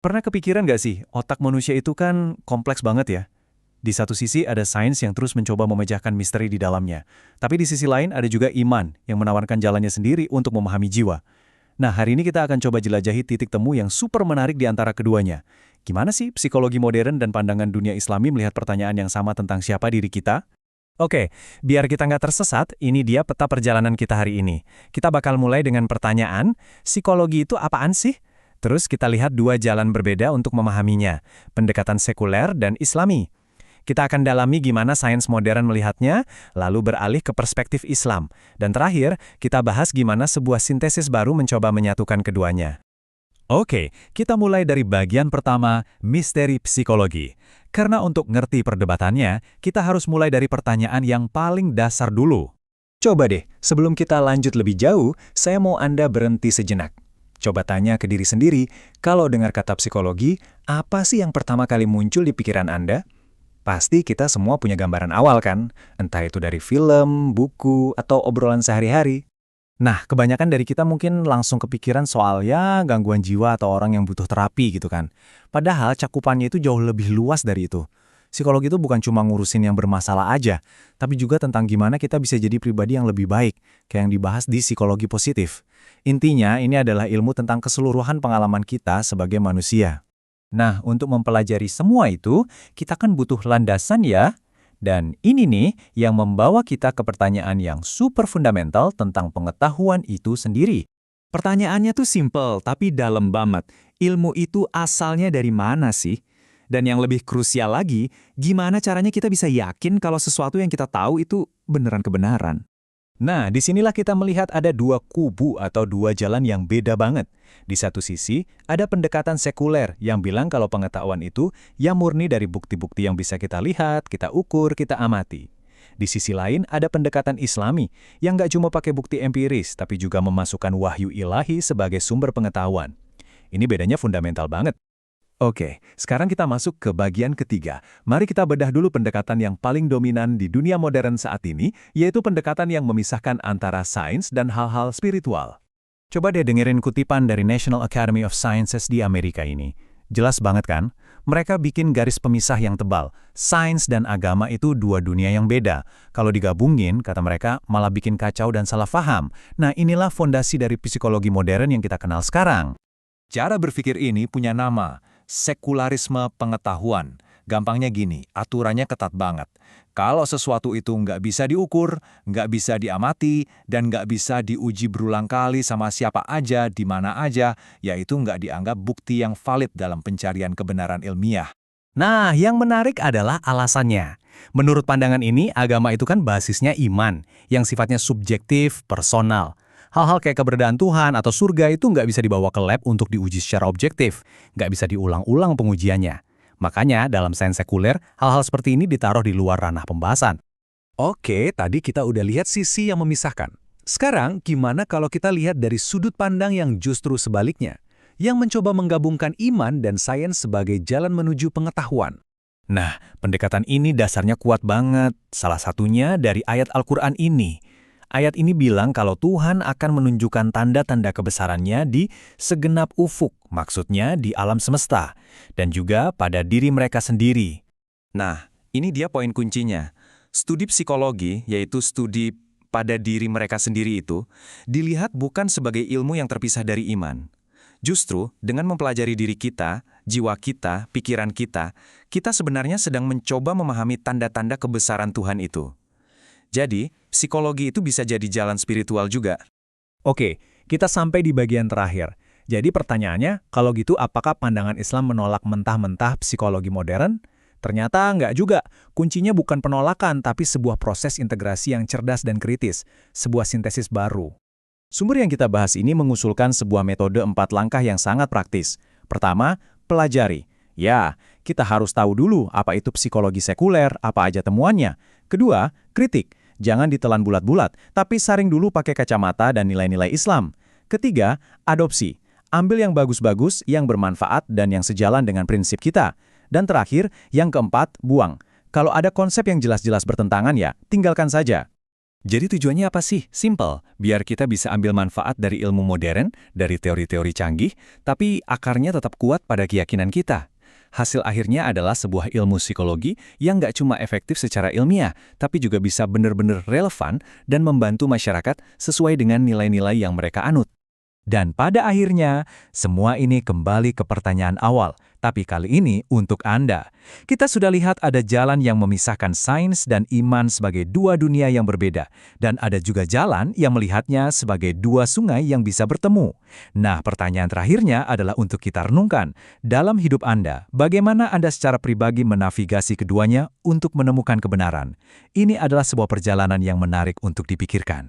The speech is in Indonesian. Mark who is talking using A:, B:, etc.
A: Pernah kepikiran nggak sih, otak manusia itu kan kompleks banget ya? Di satu sisi ada sains yang terus mencoba memecahkan misteri di dalamnya. Tapi di sisi lain ada juga iman yang menawarkan jalannya sendiri untuk memahami jiwa. Nah, hari ini kita akan coba jelajahi titik temu yang super menarik di antara keduanya. Gimana sih psikologi modern dan pandangan dunia Islami melihat pertanyaan yang sama tentang siapa diri kita? Oke, biar kita nggak tersesat, ini dia peta perjalanan kita hari ini. Kita bakal mulai dengan pertanyaan, psikologi itu apaan sih? Terus kita lihat dua jalan berbeda untuk memahaminya, pendekatan sekuler dan Islami. Kita akan dalami gimana sains modern melihatnya, lalu beralih ke perspektif Islam. Dan terakhir, kita bahas gimana sebuah sintesis baru mencoba menyatukan keduanya. Oke, kita mulai dari bagian pertama, misteri psikologi. Karena untuk ngerti perdebatannya, kita harus mulai dari pertanyaan yang paling dasar dulu. Coba deh, sebelum kita lanjut lebih jauh, saya mau Anda berhenti sejenak. Coba tanya ke diri sendiri, kalau dengar kata psikologi, apa sih yang pertama kali muncul di pikiran Anda? Pasti kita semua punya gambaran awal kan? Entah itu dari film, buku, atau obrolan sehari-hari. Nah, kebanyakan dari kita mungkin langsung kepikiran soal ya gangguan jiwa atau orang yang butuh terapi gitu kan. Padahal cakupannya itu jauh lebih luas dari itu. Psikologi itu bukan cuma ngurusin yang bermasalah aja, tapi juga tentang gimana kita bisa jadi pribadi yang lebih baik, kayak yang dibahas di psikologi positif. Intinya, ini adalah ilmu tentang keseluruhan pengalaman kita sebagai manusia. Nah, untuk mempelajari semua itu, kita kan butuh landasan ya. Dan ini nih yang membawa kita ke pertanyaan yang super fundamental tentang pengetahuan itu sendiri. Pertanyaannya tuh simple, tapi dalam banget. Ilmu itu asalnya dari mana sih? Dan yang lebih krusial lagi, gimana caranya kita bisa yakin kalau sesuatu yang kita tahu itu beneran kebenaran? Nah, disinilah kita melihat ada dua kubu atau dua jalan yang beda banget. Di satu sisi, ada pendekatan sekuler yang bilang kalau pengetahuan itu ya murni dari bukti-bukti yang bisa kita lihat, kita ukur, kita amati. Di sisi lain, ada pendekatan Islami yang nggak cuma pakai bukti empiris, tapi juga memasukkan wahyu ilahi sebagai sumber pengetahuan. Ini bedanya fundamental banget. Oke, sekarang kita masuk ke bagian ketiga. Mari kita bedah dulu pendekatan yang paling dominan di dunia modern saat ini, yaitu pendekatan yang memisahkan antara sains dan hal-hal spiritual. Coba deh dengerin kutipan dari National Academy of Sciences di Amerika ini. Jelas banget kan? Mereka bikin garis pemisah yang tebal. Sains dan agama itu dua dunia yang beda. Kalau digabungin, kata mereka, malah bikin kacau dan salah paham. Nah, inilah fondasi dari psikologi modern yang kita kenal sekarang. Cara berpikir ini punya nama, sekularisme pengetahuan. Gampangnya gini, aturannya ketat banget. Kalau sesuatu itu nggak bisa diukur, nggak bisa diamati, dan nggak bisa diuji berulang kali sama siapa aja, di mana aja, yaitu nggak dianggap bukti yang valid dalam pencarian kebenaran ilmiah. Nah, yang menarik adalah alasannya. Menurut pandangan ini, agama itu kan basisnya iman, yang sifatnya subjektif, personal. Hal-hal kayak keberadaan Tuhan atau surga itu nggak bisa dibawa ke lab untuk diuji secara objektif, nggak bisa diulang-ulang pengujiannya. Makanya, dalam sains sekuler, hal-hal seperti ini ditaruh di luar ranah pembahasan. Oke, tadi kita udah lihat sisi yang memisahkan. Sekarang, gimana kalau kita lihat dari sudut pandang yang justru sebaliknya, yang mencoba menggabungkan iman dan sains sebagai jalan menuju pengetahuan? Nah, pendekatan ini dasarnya kuat banget. Salah satunya dari ayat Al-Quran ini. Ayat ini bilang kalau Tuhan akan menunjukkan tanda-tanda kebesarannya di segenap ufuk, maksudnya di alam semesta, dan juga pada diri mereka sendiri. Nah, ini dia poin kuncinya. Studi psikologi, yaitu studi pada diri mereka sendiri itu, dilihat bukan sebagai ilmu yang terpisah dari iman. Justru, dengan mempelajari diri kita, jiwa kita, pikiran kita sebenarnya sedang mencoba memahami tanda-tanda kebesaran Tuhan itu. Jadi, psikologi itu bisa jadi jalan spiritual juga. Oke, kita sampai di bagian terakhir. Jadi pertanyaannya, kalau gitu apakah pandangan Islam menolak mentah-mentah psikologi modern? Ternyata nggak juga. Kuncinya bukan penolakan, tapi sebuah proses integrasi yang cerdas dan kritis. Sebuah sintesis baru. Sumber yang kita bahas ini mengusulkan sebuah metode 4 langkah yang sangat praktis. Pertama, pelajari. Ya, kita harus tahu dulu apa itu psikologi sekuler, apa aja temuannya. Kedua, kritik. Jangan ditelan bulat-bulat, tapi saring dulu pakai kacamata dan nilai-nilai Islam. Ketiga, adopsi. Ambil yang bagus-bagus, yang bermanfaat, dan yang sejalan dengan prinsip kita. Dan terakhir, yang keempat, buang. Kalau ada konsep yang jelas-jelas bertentangan ya, tinggalkan saja. Jadi tujuannya apa sih? Simple, biar kita bisa ambil manfaat dari ilmu modern, dari teori-teori canggih, tapi akarnya tetap kuat pada keyakinan kita. Hasil akhirnya adalah sebuah ilmu psikologi yang nggak cuma efektif secara ilmiah, tapi juga bisa benar-benar relevan dan membantu masyarakat sesuai dengan nilai-nilai yang mereka anut.
B: Dan pada akhirnya, semua ini kembali ke pertanyaan awal. Tapi kali ini untuk Anda. Kita sudah lihat ada jalan yang memisahkan sains dan iman sebagai dua dunia yang berbeda. Dan ada juga jalan yang melihatnya sebagai dua sungai yang bisa bertemu. Nah, pertanyaan terakhirnya adalah untuk kita renungkan. Dalam hidup Anda, bagaimana Anda secara pribadi menavigasi keduanya untuk menemukan kebenaran? Ini adalah sebuah perjalanan yang menarik untuk dipikirkan.